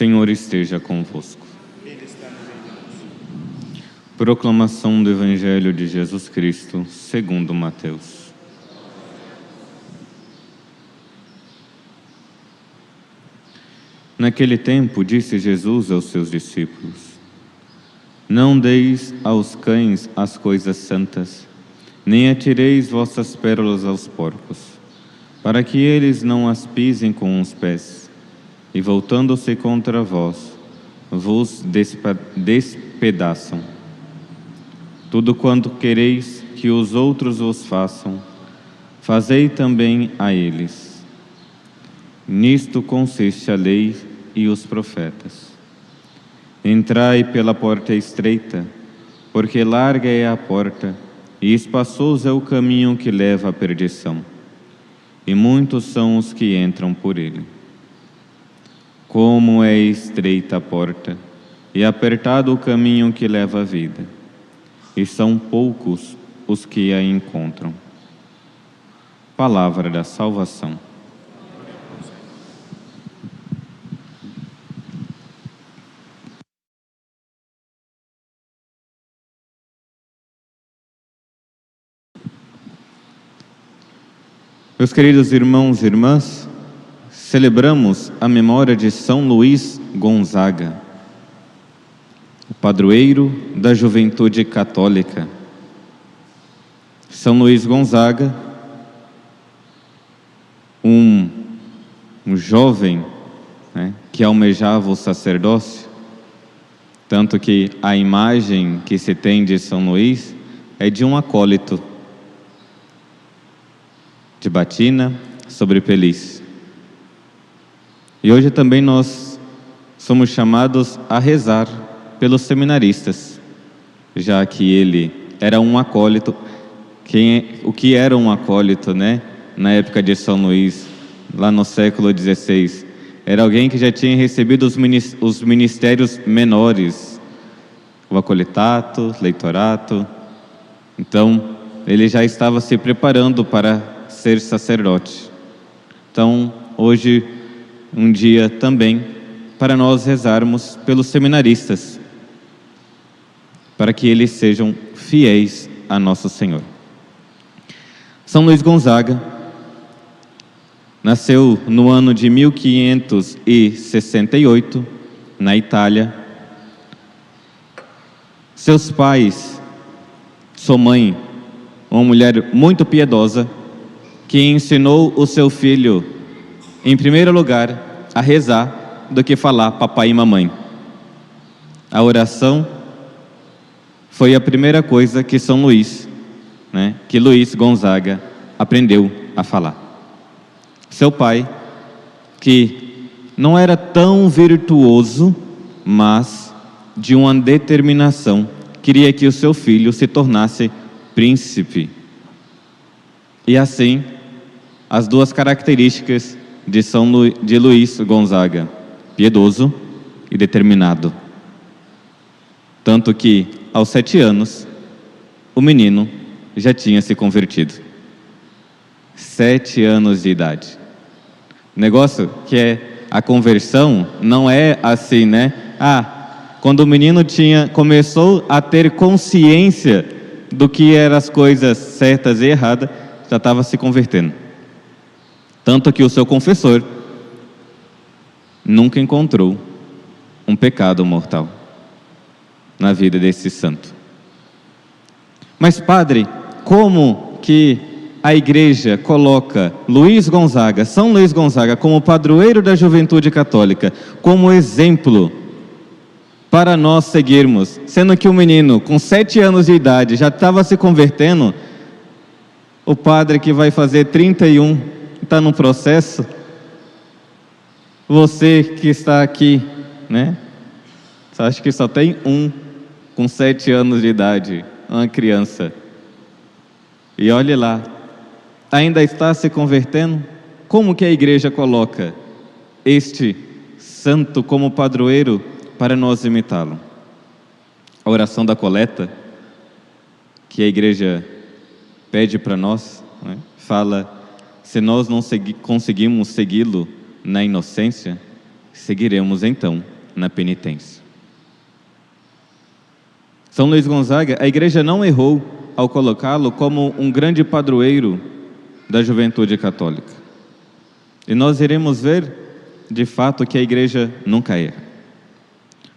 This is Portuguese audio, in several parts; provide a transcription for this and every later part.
Senhor esteja convosco. Ele está no meio de nós. Proclamação do Evangelho de Jesus Cristo, segundo Mateus. Naquele tempo, disse Jesus aos seus discípulos: Não deis aos cães as coisas santas, nem atireis vossas pérolas aos porcos, para que eles não as pisem com os pés, e voltando-se contra vós, vos despedaçam. Tudo quanto quereis que os outros vos façam, fazei também a eles. Nisto consiste a lei e os profetas. Entrai pela porta estreita, porque larga é a porta, e espaçoso é o caminho que leva à perdição, e muitos são os que entram por ele. Como é estreita a porta, e apertado o caminho que leva à vida, e são poucos os que a encontram. Palavra da salvação. Meus queridos irmãos e irmãs, celebramos a memória de São Luís Gonzaga, o padroeiro da juventude católica. São Luís Gonzaga, um jovem, que almejava o sacerdócio, tanto que a imagem que se tem de São Luís é de um acólito, de batina sobre peliz. E hoje também nós somos chamados a rezar pelos seminaristas, já que ele era um acólito. O que era um acólito, na época de São Luís, lá no século XVI? Era alguém que já tinha recebido os ministérios menores, o acolitato, leitorato. Então, ele já estava se preparando para ser sacerdote. Então, hoje, um dia também para nós rezarmos pelos seminaristas, para que eles sejam fiéis a Nosso Senhor. São Luís Gonzaga nasceu no ano de 1568, na Itália. Seus pais, sua mãe, uma mulher muito piedosa, que ensinou o seu filho, em primeiro lugar, a rezar do que falar papai e mamãe. A oração foi a primeira coisa que São Luís, que Luís Gonzaga aprendeu a falar. Seu pai, que não era tão virtuoso, mas de uma determinação, queria que o seu filho se tornasse príncipe. E assim, as duas características de Luís Gonzaga: piedoso e determinado. Tanto que, aos 7 anos, o menino já tinha se convertido. 7 anos de idade. O negócio que é a conversão não é assim, quando o menino começou a ter consciência do que eram as coisas certas e erradas, já estava se convertendo. Tanto que o seu confessor nunca encontrou um pecado mortal na vida desse santo. Mas, padre, como que a igreja coloca Luís Gonzaga, São Luís Gonzaga, como padroeiro da juventude católica, como exemplo para nós seguirmos, sendo que o menino com 7 anos de idade já estava se convertendo? O padre que vai fazer 31 está no processo. Você que está aqui, Você acha que só tem um com 7 anos de idade, uma criança. E olhe lá, ainda está se convertendo? Como que a igreja coloca este santo como padroeiro para nós imitá-lo? A oração da coleta, que a igreja pede para nós, fala: se nós não conseguimos segui-lo na inocência, seguiremos então na penitência. São Luís Gonzaga, a igreja não errou ao colocá-lo como um grande padroeiro da juventude católica. E nós iremos ver, de fato, que a igreja nunca erra.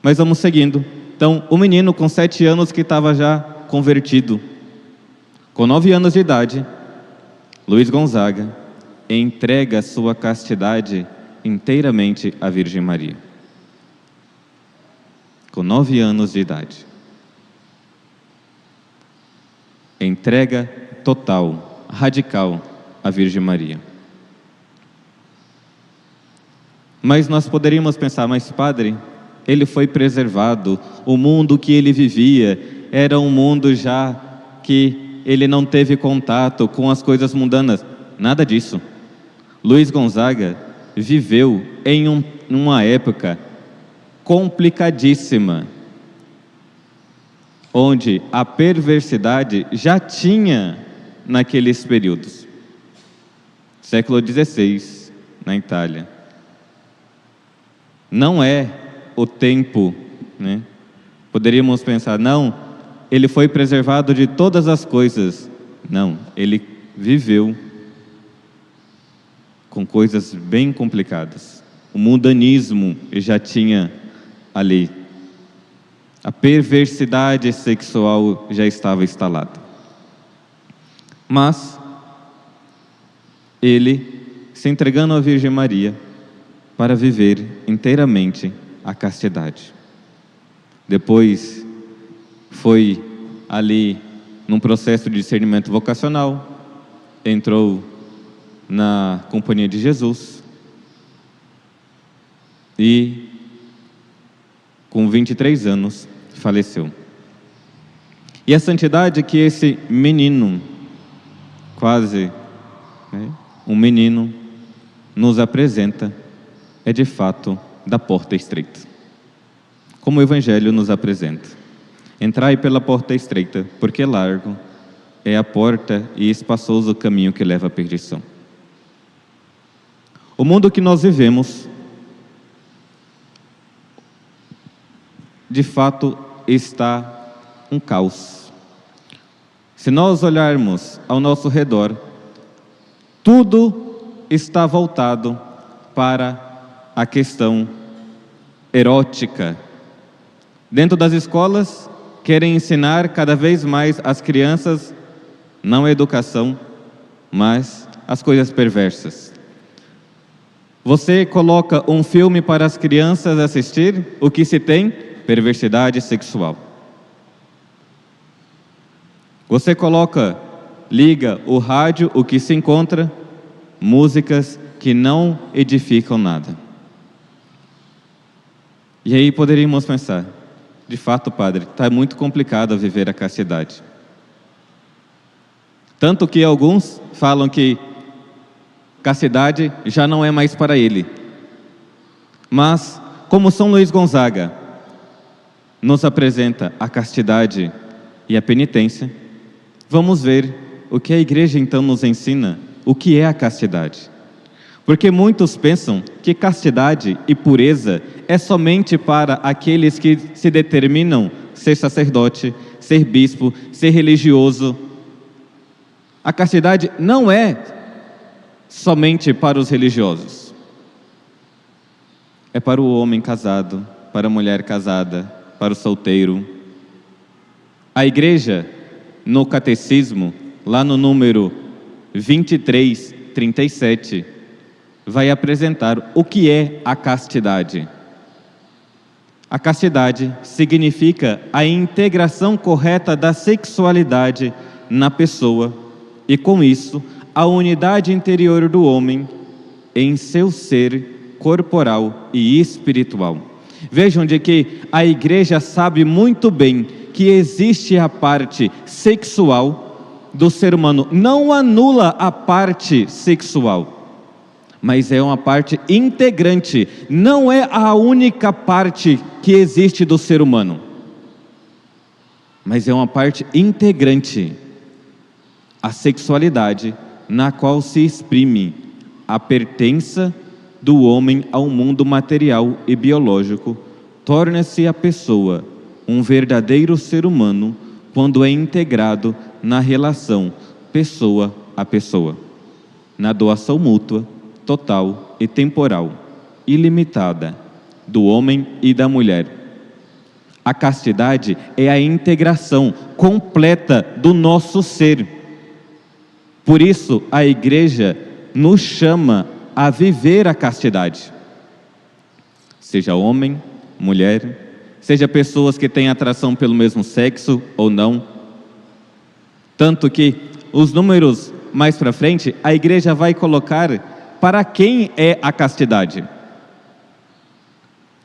Mas vamos seguindo. Então, o menino com 7 anos que estava já convertido, com 9 anos de idade, Luís Gonzaga entrega sua castidade inteiramente à Virgem Maria. Com 9 anos de idade. Entrega total, radical à Virgem Maria. Mas nós poderíamos pensar, mas padre, ele foi preservado, o mundo que ele vivia era um mundo já que ele não teve contato com as coisas mundanas. Nada disso. Luís Gonzaga viveu em uma época complicadíssima, onde a perversidade já tinha naqueles períodos. Século XVI, na Itália. Não é o tempo, né? Poderíamos pensar, não, ele foi preservado de todas as coisas. Não, ele viveu com coisas bem complicadas. O mundanismo já tinha ali. A perversidade sexual já estava instalada. Mas ele, se entregando à Virgem Maria, para viver inteiramente a castidade. Depois foi ali num processo de discernimento vocacional, entrou na Companhia de Jesus e com 23 anos faleceu. E a santidade que esse menino, quase um menino, nos apresenta é de fato da porta estreita. Como o Evangelho nos apresenta. Entrai pela porta estreita, porque largo é a porta e espaçoso o caminho que leva à perdição. O mundo que nós vivemos, de fato, está um caos. Se nós olharmos ao nosso redor, tudo está voltado para a questão erótica. Dentro das escolas, querem ensinar cada vez mais as crianças, não a educação, mas as coisas perversas. Você coloca um filme para as crianças assistir, o que se tem? Perversidade sexual. Você liga o rádio, o que se encontra? Músicas que não edificam nada. E aí poderíamos pensar, de fato, padre, está muito complicado viver a castidade. Tanto que alguns falam que castidade já não é mais para ele. Mas, como São Luís Gonzaga nos apresenta a castidade e a penitência, vamos ver o que a igreja então nos ensina, o que é a castidade. Porque muitos pensam que castidade e pureza é somente para aqueles que se determinam ser sacerdote, ser bispo, ser religioso. A castidade não é somente para os religiosos. É para o homem casado, para a mulher casada, para o solteiro. A igreja, no catecismo, lá no número 2337, vai apresentar o que é a castidade. A castidade significa a integração correta da sexualidade na pessoa e, com isso, a unidade interior do homem em seu ser corporal e espiritual. Vejam de que a igreja sabe muito bem que existe a parte sexual do ser humano. Não anula a parte sexual, mas é uma parte integrante, não é a única parte que existe do ser humano, mas é uma parte integrante, a sexualidade, na qual se exprime a pertença do homem ao mundo material e biológico, torna-se a pessoa um verdadeiro ser humano quando é integrado na relação pessoa a pessoa, na doação mútua, total e temporal, ilimitada, do homem e da mulher. A castidade é a integração completa do nosso ser. Por isso, a Igreja nos chama a viver a castidade. Seja homem, mulher, seja pessoas que têm atração pelo mesmo sexo ou não. Tanto que os números mais para frente, a Igreja vai colocar para quem é a castidade.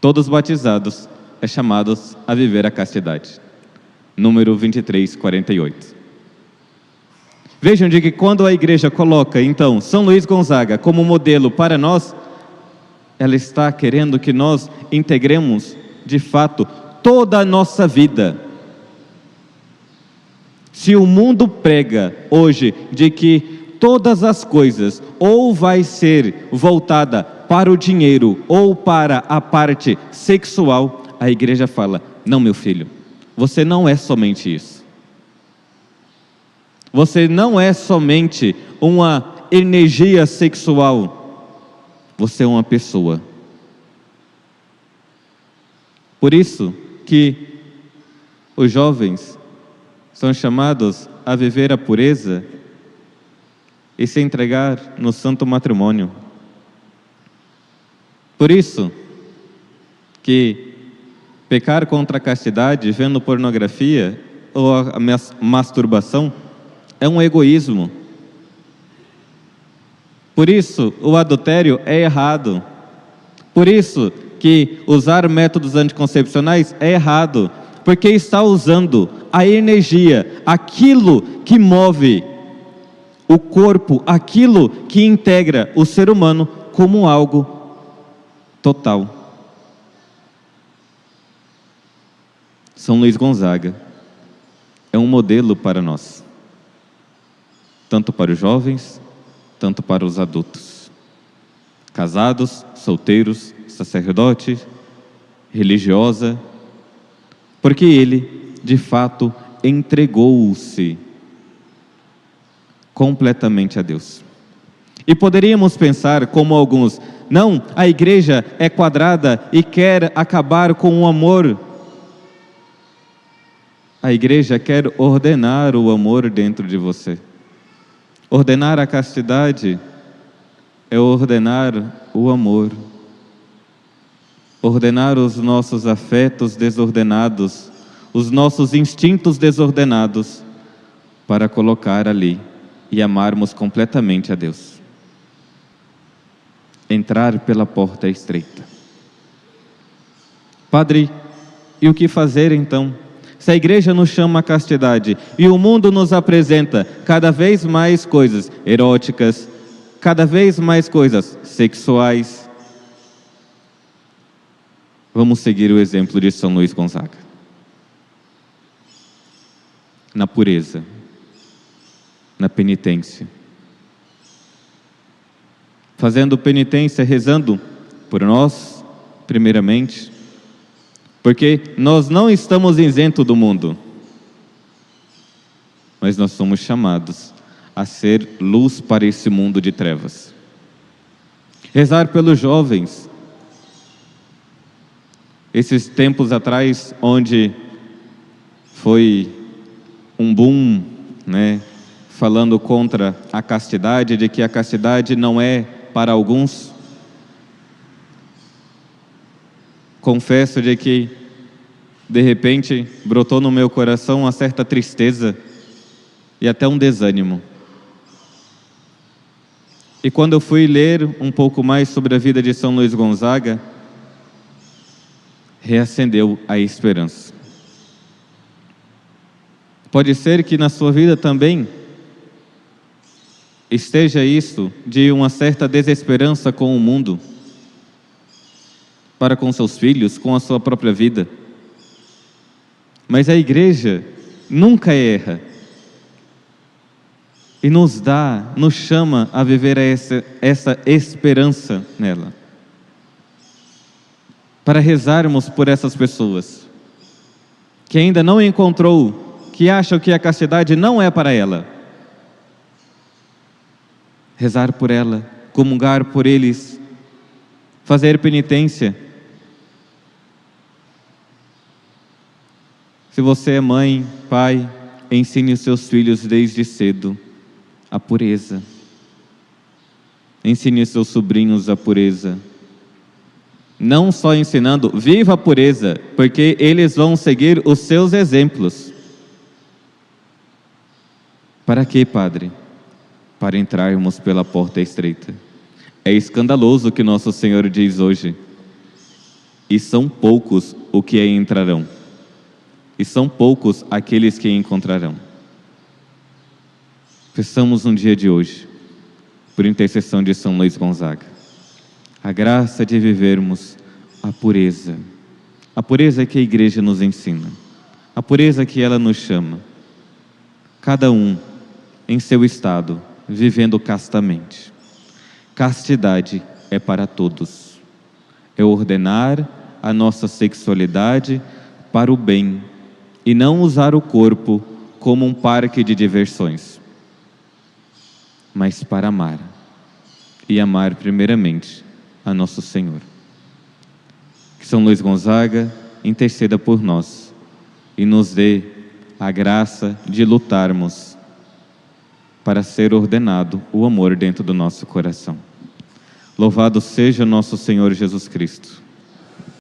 Todos batizados é chamados a viver a castidade. Número 23:48. Vejam de que quando a Igreja coloca, então, São Luís Gonzaga como modelo para nós, ela está querendo que nós integremos, de fato, toda a nossa vida. Se o mundo prega hoje de que todas as coisas ou vai ser voltada para o dinheiro ou para a parte sexual, a Igreja fala: não, meu filho, você não é somente isso. Você não é somente uma energia sexual. Você é uma pessoa. Por isso que os jovens são chamados a viver a pureza e se entregar no santo matrimônio. Por isso que pecar contra a castidade, vendo pornografia ou a masturbação, é um egoísmo. Por isso, o adultério é errado. Por isso que usar métodos anticoncepcionais é errado, porque está usando a energia, aquilo que move o corpo, aquilo que integra o ser humano como algo total. São Luís Gonzaga é um modelo para nós, tanto para os jovens, tanto para os adultos, casados, solteiros, sacerdote, religiosa, porque ele, de fato, entregou-se completamente a Deus. E poderíamos pensar, como alguns, não, a Igreja é quadrada e quer acabar com o amor. A Igreja quer ordenar o amor dentro de você. Ordenar a castidade é ordenar o amor. Ordenar os nossos afetos desordenados, os nossos instintos desordenados, para colocar ali e amarmos completamente a Deus. Entrar pela porta estreita. Padre, e o que fazer então? Se a Igreja nos chama à castidade e o mundo nos apresenta cada vez mais coisas eróticas, cada vez mais coisas sexuais, vamos seguir o exemplo de São Luís Gonzaga. Na pureza, na penitência. Fazendo penitência, rezando por nós, primeiramente, porque nós não estamos isentos do mundo, mas nós somos chamados a ser luz para esse mundo de trevas. Rezar pelos jovens. Esses tempos atrás, onde foi um boom, falando contra a castidade, de que a castidade não é para alguns. Confesso de que, de repente, brotou no meu coração uma certa tristeza e até um desânimo. E quando eu fui ler um pouco mais sobre a vida de São Luís Gonzaga, reacendeu a esperança. Pode ser que na sua vida também esteja isso de uma certa desesperança com o mundo, para com seus filhos, com a sua própria vida. Mas a Igreja nunca erra e nos chama a viver essa esperança nela. para rezarmos por essas pessoas que ainda não encontrou, que acham que a castidade não é para ela. Rezar por ela, comungar por eles, fazer penitência. Se você é mãe, pai, ensine os seus filhos desde cedo a pureza. Ensine os seus sobrinhos a pureza. Não só ensinando, viva a pureza, porque eles vão seguir os seus exemplos. Para quê, Padre? Para entrarmos pela porta estreita. É escandaloso o que nosso Senhor diz hoje. E são poucos os que aí entrarão. E são poucos aqueles que encontrarão. Peçamos no dia de hoje, por intercessão de São Luís Gonzaga, a graça de vivermos a pureza que a Igreja nos ensina, a pureza que ela nos chama, cada um em seu estado, vivendo castamente. Castidade é para todos, é ordenar a nossa sexualidade para o bem e não usar o corpo como um parque de diversões, mas para amar, e amar primeiramente a nosso Senhor. Que São Luís Gonzaga interceda por nós e nos dê a graça de lutarmos para ser ordenado o amor dentro do nosso coração. Louvado seja nosso Senhor Jesus Cristo.